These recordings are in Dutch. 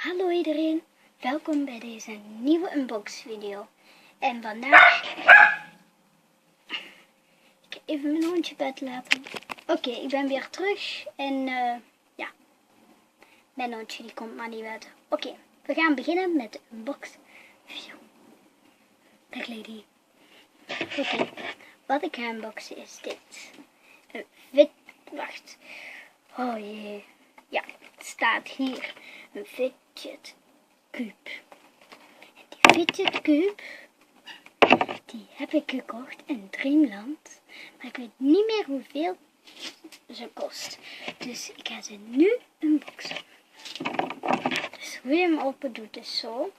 Hallo iedereen, welkom bij deze nieuwe unbox video. En vandaag, ik ga even mijn hondje buiten laten. Oké, ik ben weer terug en ja, mijn hondje die komt maar niet buiten. Oké, we gaan beginnen met de unbox video. Dag lady. Oké, wat ik ga unboxen is dit. Wacht. Oh jee. Ja, het staat hier een fidget cube. En die fidget cube, die heb ik gekocht in Dreamland. Maar ik weet niet meer hoeveel ze kost. Dus ik ga ze nu unboxen. Dus hoe je hem open doet is zo.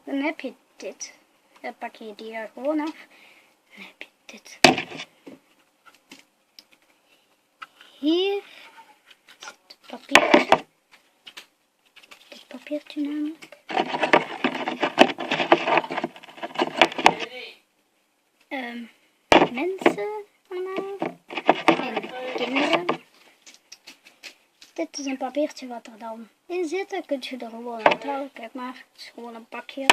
Dan heb je dit. Dan pak je die er gewoon af. Dan heb je dit. Hier zit papiertje. Dit papiertje namelijk. Mensen allemaal. En kinderen. Dit is een papiertje wat er dan in zit. Dan kun je er gewoon uit halen. Kijk maar, het is gewoon een pakje.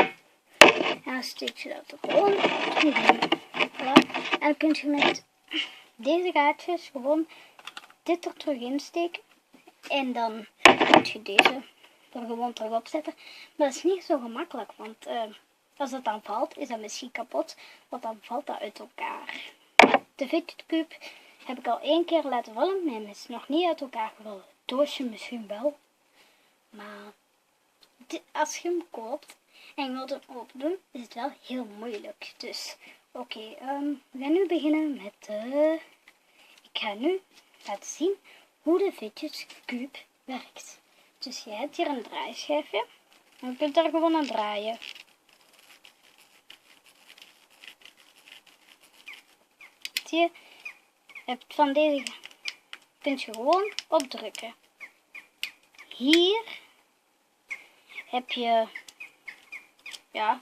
En dan steek je dat er gewoon in. Voilà. En dan kun je met deze gaatjes gewoon dit er terug in steken. En dan kun je deze er gewoon terug op zetten. Maar dat is niet zo gemakkelijk, want als het dan valt, is dat misschien kapot. Want dan valt dat uit elkaar. De fidget cube heb ik al 1 keer laten vallen. En is nog niet uit elkaar gevallen. Het doosje misschien wel. Maar als je hem koopt en je wilt hem open doen, is het wel heel moeilijk. Dus oké, we gaan nu beginnen met de... Ik ga nu laten zien hoe de fidget cube werkt. Dus je hebt hier een draaischijfje. En je kunt daar gewoon aan draaien. Zie je? Hebt van deze kunt je gewoon opdrukken. Hier heb je ja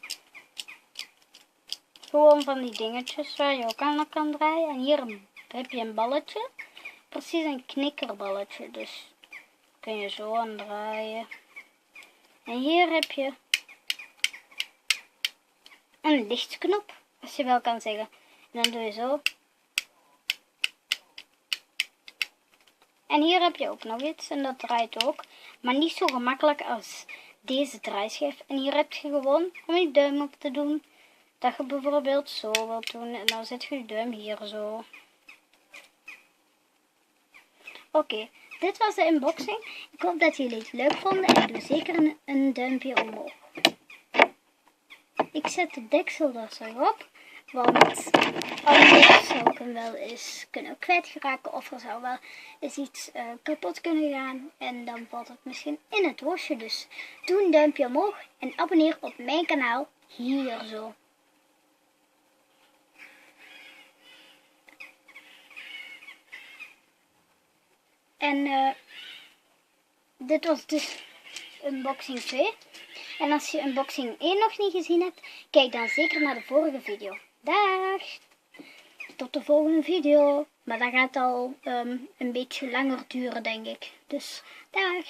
gewoon van die dingetjes waar je ook aan kan draaien. En hier heb je een balletje. Precies een knikkerballetje. Dus kun je zo aan draaien. En hier heb je een lichtknop, als je wel kan zeggen. En dan doe je zo. En hier heb je ook nog iets en dat draait ook. Maar niet zo gemakkelijk als deze draaischijf. En hier heb je gewoon om je duim op te doen. Dat je bijvoorbeeld zo wilt doen. En dan zet je je duim hier zo. Oké, dit was de unboxing. Ik hoop dat jullie het leuk vonden en doe zeker een duimpje omhoog. Ik zet de deksel er zo op, want anders zou ik hem wel eens kunnen kwijtgeraken of er zou wel eens iets kapot kunnen gaan en dan valt het misschien in het doosje. Dus doe een duimpje omhoog en abonneer op mijn kanaal hier zo. En dit was dus unboxing 2. En als je unboxing 1 nog niet gezien hebt, kijk dan zeker naar de vorige video. Dag! Tot de volgende video. Maar dat gaat al een beetje langer duren, denk ik. Dus dag!